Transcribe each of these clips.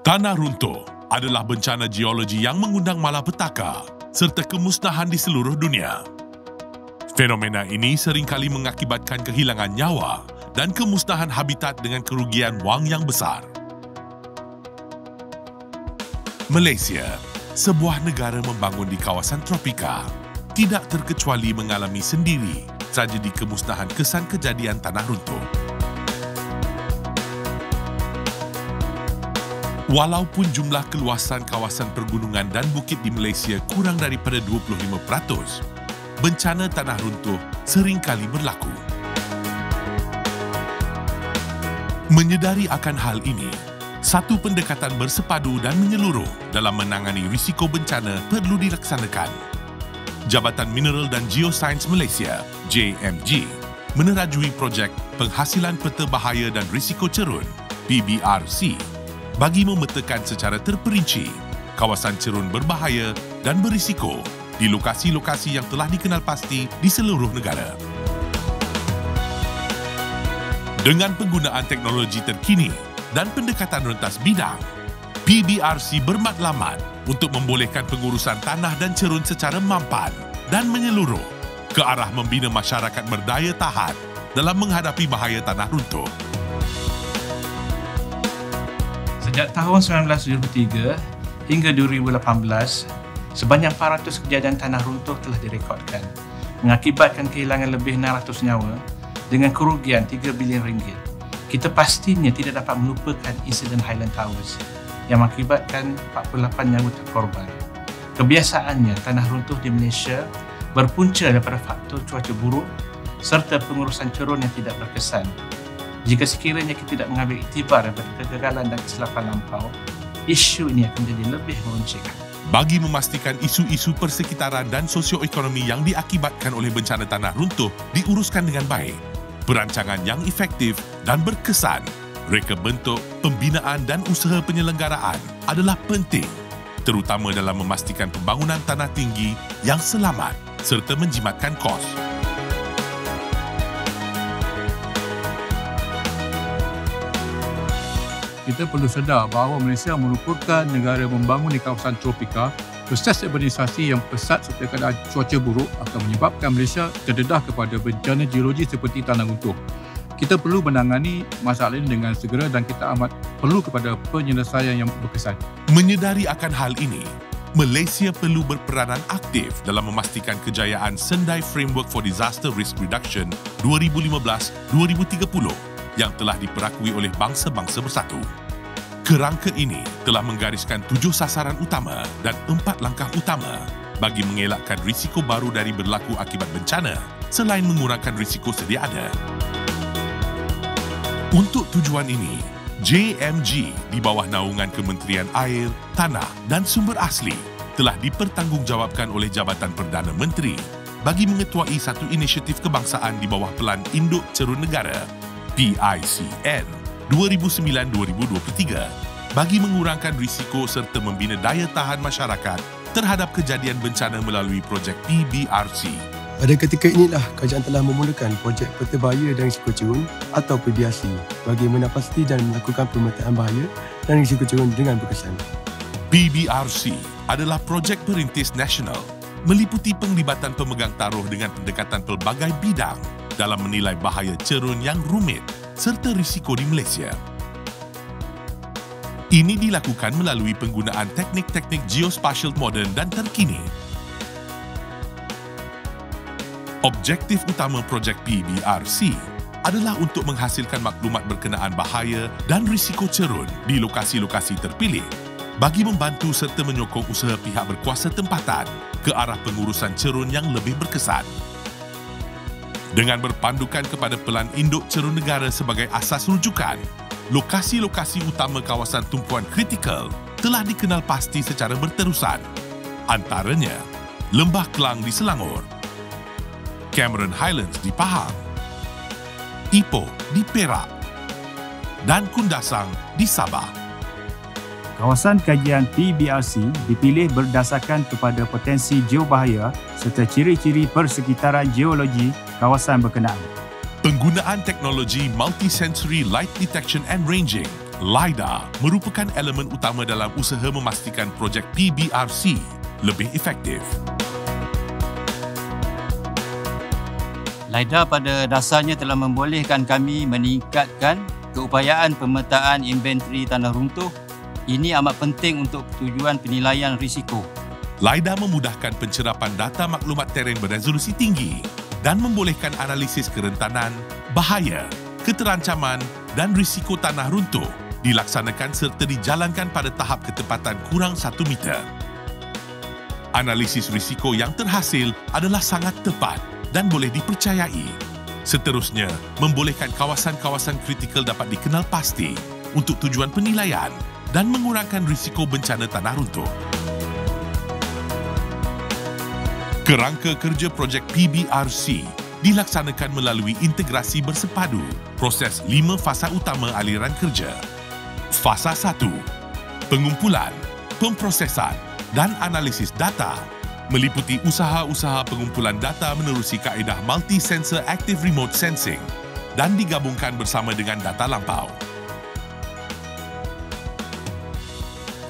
Tanah runtuh adalah bencana geologi yang mengundang malapetaka serta kemusnahan di seluruh dunia. Fenomena ini seringkali mengakibatkan kehilangan nyawa dan kemusnahan habitat dengan kerugian wang yang besar. Malaysia, sebuah negara membangun di kawasan tropika, tidak terkecuali mengalami sendiri tragedi kemusnahan kesan kejadian tanah runtuh. Walaupun jumlah keluasan kawasan pergunungan dan bukit di Malaysia kurang daripada 25%, bencana tanah runtuh seringkali berlaku. Menyedari akan hal ini, satu pendekatan bersepadu dan menyeluruh dalam menangani risiko bencana perlu dilaksanakan. Jabatan Mineral dan Geosains Malaysia, JMG, menerajui projek Penghasilan Peta Bahaya dan Risiko Cerun, PBRC, bagi memetakan secara terperinci kawasan cerun berbahaya dan berisiko di lokasi-lokasi yang telah dikenal pasti di seluruh negara. Dengan penggunaan teknologi terkini dan pendekatan rentas bidang, PBRC bermatlamat untuk membolehkan pengurusan tanah dan cerun secara mampan dan menyeluruh ke arah membina masyarakat berdaya tahan dalam menghadapi bahaya tanah runtuh. Sejak tahun 1973 hingga 2018, sebanyak 400 kejadian tanah runtuh telah direkodkan, mengakibatkan kehilangan lebih 600 nyawa dengan kerugian 3 bilion ringgit. Kita pastinya tidak dapat melupakan insiden Highland Towers yang mengakibatkan 48 nyawa terkorban. Kebiasaannya, tanah runtuh di Malaysia berpunca daripada faktor cuaca buruk serta pengurusan cerun yang tidak berkesan. Jika sekiranya kita tidak mengambil iktibar daripada kegagalan dan kesilapan lampau, isu ini akan menjadi lebih meruncing. Bagi memastikan isu-isu persekitaran dan sosioekonomi yang diakibatkan oleh bencana tanah runtuh diuruskan dengan baik, perancangan yang efektif dan berkesan, reka bentuk, pembinaan dan usaha penyelenggaraan adalah penting, terutama dalam memastikan pembangunan tanah tinggi yang selamat serta menjimatkan kos. Kita perlu sedar bahawa Malaysia merupakan negara membangun di kawasan tropika. Proses urbanisasi yang pesat serta keadaan cuaca buruk akan menyebabkan Malaysia terdedah kepada bencana geologi seperti tanah runtuh. Kita perlu menangani masalah ini dengan segera dan kita amat perlu kepada penyelesaian yang berkesan. Menyedari akan hal ini, Malaysia perlu berperanan aktif dalam memastikan kejayaan Sendai Framework for Disaster Risk Reduction 2015-2030 yang telah diperakui oleh bangsa-bangsa bersatu. Kerangka ini telah menggariskan 7 sasaran utama dan 4 langkah utama bagi mengelakkan risiko baru dari berlaku akibat bencana selain mengurangkan risiko sedia ada. Untuk tujuan ini, JMG di bawah naungan Kementerian Air, Tanah dan Sumber Asli telah dipertanggungjawabkan oleh Jabatan Perdana Menteri bagi mengetuai satu inisiatif kebangsaan di bawah Pelan Induk Cerun Negara PICN 2009-2023 bagi mengurangkan risiko serta membina daya tahan masyarakat terhadap kejadian bencana melalui projek PBRC. Pada ketika inilah kerajaan telah memulakan projek Peta Bahaya dan Risiko Cerun atau PBRC bagi menapasti dan melakukan pemetaan bahaya dan risiko cerun dengan berkesan. PBRC adalah projek perintis nasional meliputi penglibatan pemegang taruh dengan pendekatan pelbagai bidang dalam menilai bahaya cerun yang rumit serta risiko di Malaysia. Ini dilakukan melalui penggunaan teknik-teknik geospatial moden dan terkini. Objektif utama projek PBRC adalah untuk menghasilkan maklumat berkenaan bahaya dan risiko cerun di lokasi-lokasi terpilih bagi membantu serta menyokong usaha pihak berkuasa tempatan ke arah pengurusan cerun yang lebih berkesan. Dengan berpandukan kepada Pelan Induk Cerun Negara sebagai asas rujukan, lokasi-lokasi utama kawasan tumpuan kritikal telah dikenal pasti secara berterusan. Antaranya, Lembah Kelang di Selangor, Cameron Highlands di Pahang, Ipoh di Perak, dan Kundasang di Sabah. Kawasan kajian PBRC dipilih berdasarkan kepada potensi geobahaya serta ciri-ciri persekitaran geologi kawasan berkenaan. Penggunaan teknologi Multisensory Light Detection and Ranging LiDAR merupakan elemen utama dalam usaha memastikan projek PBRC lebih efektif. LiDAR pada dasarnya telah membolehkan kami meningkatkan keupayaan pemetaan inventory tanah runtuh. Ini amat penting untuk tujuan penilaian risiko. LiDAR memudahkan pencerapan data maklumat terén beresolusi tinggi dan membolehkan analisis kerentanan, bahaya, keterancaman dan risiko tanah runtuh dilaksanakan serta dijalankan pada tahap ketepatan kurang 1 meter. Analisis risiko yang terhasil adalah sangat tepat dan boleh dipercayai. Seterusnya, membolehkan kawasan-kawasan kritikal dapat dikenal pasti untuk tujuan penilaian dan mengurangkan risiko bencana tanah runtuh. Kerangka kerja projek PBRC dilaksanakan melalui integrasi bersepadu proses 5 fasa utama aliran kerja. Fasa 1, pengumpulan, pemprosesan dan analisis data meliputi usaha-usaha pengumpulan data menerusi kaedah Multi-Sensor Active Remote Sensing dan digabungkan bersama dengan data lampau.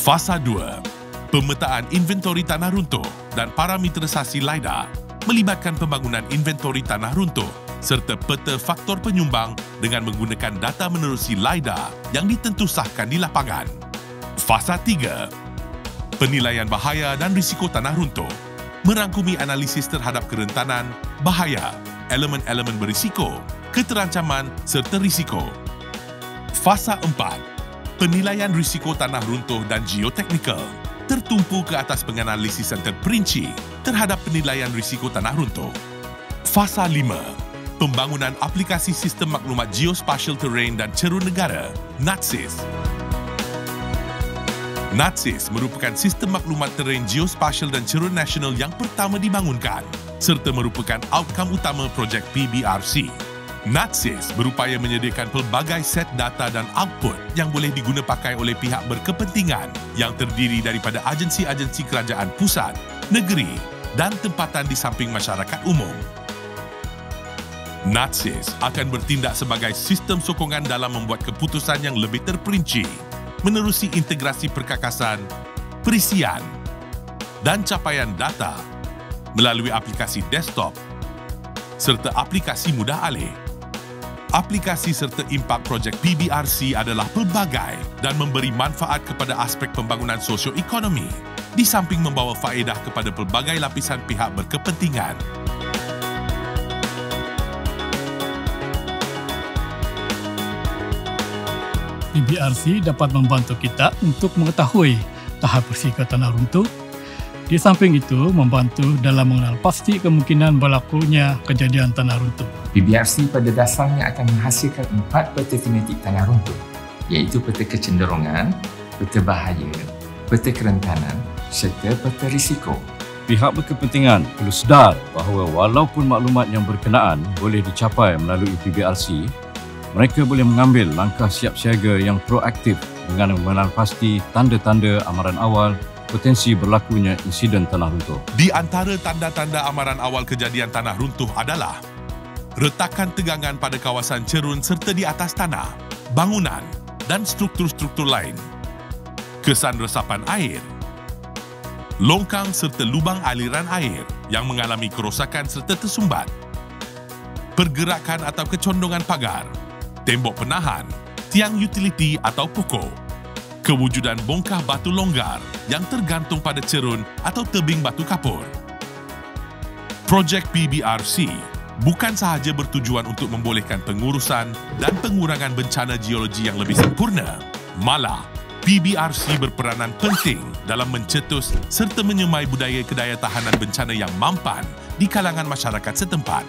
Fasa 2, pemetaan inventori tanah runtuh dan parameterisasi LiDAR melibatkan pembangunan inventori tanah runtuh serta peta faktor penyumbang dengan menggunakan data menerusi LiDAR yang ditentusahkan di lapangan. Fasa 3, penilaian bahaya dan risiko tanah runtuh merangkumi analisis terhadap kerentanan, bahaya, elemen-elemen berisiko, keterancaman serta risiko. Fasa 4, penilaian risiko tanah runtuh dan geoteknikal tertumpu ke atas penganalisisan terperinci terhadap penilaian risiko tanah runtuh. Fasa 5, pembangunan aplikasi sistem maklumat geospatial terrain dan cerun negara, NatSys. NatSys merupakan sistem maklumat terrain geospatial dan cerun nasional yang pertama dibangunkan serta merupakan outcome utama projek PBRC. NatSys berupaya menyediakan pelbagai set data dan output yang boleh diguna pakai oleh pihak berkepentingan yang terdiri daripada agensi-agensi kerajaan pusat, negeri dan tempatan di samping masyarakat umum. NatSys akan bertindak sebagai sistem sokongan dalam membuat keputusan yang lebih terperinci menerusi integrasi perkakasan, perisian dan capaian data melalui aplikasi desktop serta aplikasi mudah alih. Aplikasi serta impak projek PBRC adalah pelbagai dan memberi manfaat kepada aspek pembangunan sosioekonomi di samping membawa faedah kepada pelbagai lapisan pihak berkepentingan. PBRC dapat membantu kita untuk mengetahui tahap risiko tanah runtuh. Di samping itu, membantu dalam mengenal pasti kemungkinan berlakunya kejadian tanah runtuh. PBRC pada dasarnya akan menghasilkan 4 peta tematik tanah runtuh, iaitu peta kecenderungan, peta bahaya, peta kerentanan serta peta risiko. Pihak berkepentingan perlu sedar bahawa walaupun maklumat yang berkenaan boleh dicapai melalui PBRC, mereka boleh mengambil langkah siap siaga yang proaktif dengan mengenal pasti tanda-tanda amaran awal potensi berlakunya insiden tanah runtuh. Di antara tanda-tanda amaran awal kejadian tanah runtuh adalah retakan tegangan pada kawasan cerun serta di atas tanah, bangunan dan struktur-struktur lain, kesan resapan air, longkang serta lubang aliran air yang mengalami kerosakan serta tersumbat, pergerakan atau kecondongan pagar, tembok penahan, tiang utiliti atau pokok, kewujudan bongkah batu longgar yang tergantung pada cerun atau tebing batu kapur. Projek PBRC bukan sahaja bertujuan untuk membolehkan pengurusan dan pengurangan bencana geologi yang lebih sempurna, malah PBRC berperanan penting dalam mencetus serta menyemai budaya kedaya tahanan bencana yang mampan di kalangan masyarakat setempat.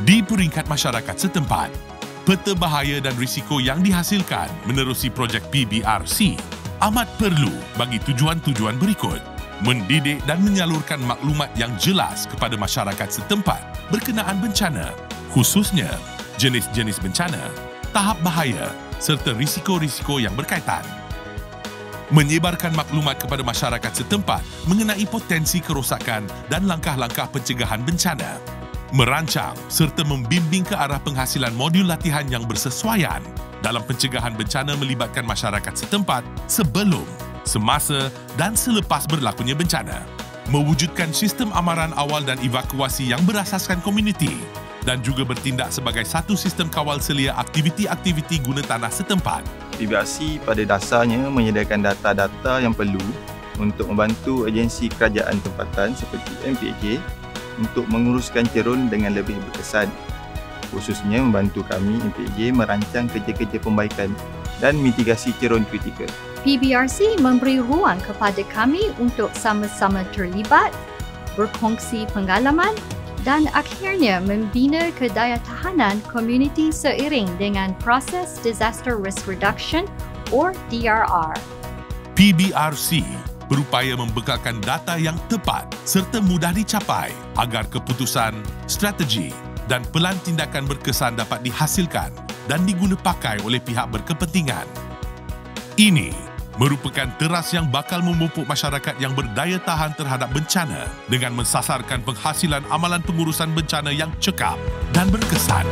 Di peringkat masyarakat setempat, peta bahaya dan risiko yang dihasilkan menerusi projek PBRC amat perlu bagi tujuan-tujuan berikut: mendidik dan menyalurkan maklumat yang jelas kepada masyarakat setempat berkenaan bencana, khususnya jenis-jenis bencana, tahap bahaya serta risiko-risiko yang berkaitan. Menyebarkan maklumat kepada masyarakat setempat mengenai potensi kerosakan dan langkah-langkah pencegahan bencana. merancang serta membimbing ke arah penghasilan modul latihan yang bersesuaian dalam pencegahan bencana melibatkan masyarakat setempat sebelum, semasa dan selepas berlakunya bencana. Mewujudkan sistem amaran awal dan evakuasi yang berasaskan komuniti dan juga bertindak sebagai satu sistem kawal selia aktiviti-aktiviti guna tanah setempat. PBRC pada dasarnya menyediakan data-data yang perlu untuk membantu agensi kerajaan tempatan seperti MPJ untuk menguruskan cerun dengan lebih berkesan, khususnya membantu kami MPJ merancang kerja-kerja pembaikan dan mitigasi cerun kritikal. PBRC memberi ruang kepada kami untuk sama-sama terlibat, berkongsi pengalaman dan akhirnya membina kedayatahanan komuniti seiring dengan proses Disaster Risk Reduction or DRR. PBRC berupaya membekalkan data yang tepat serta mudah dicapai agar keputusan, strategi dan pelan tindakan berkesan dapat dihasilkan dan diguna pakai oleh pihak berkepentingan. Ini merupakan teras yang bakal memupuk masyarakat yang berdaya tahan terhadap bencana dengan mensasarkan penghasilan amalan pengurusan bencana yang cekap dan berkesan.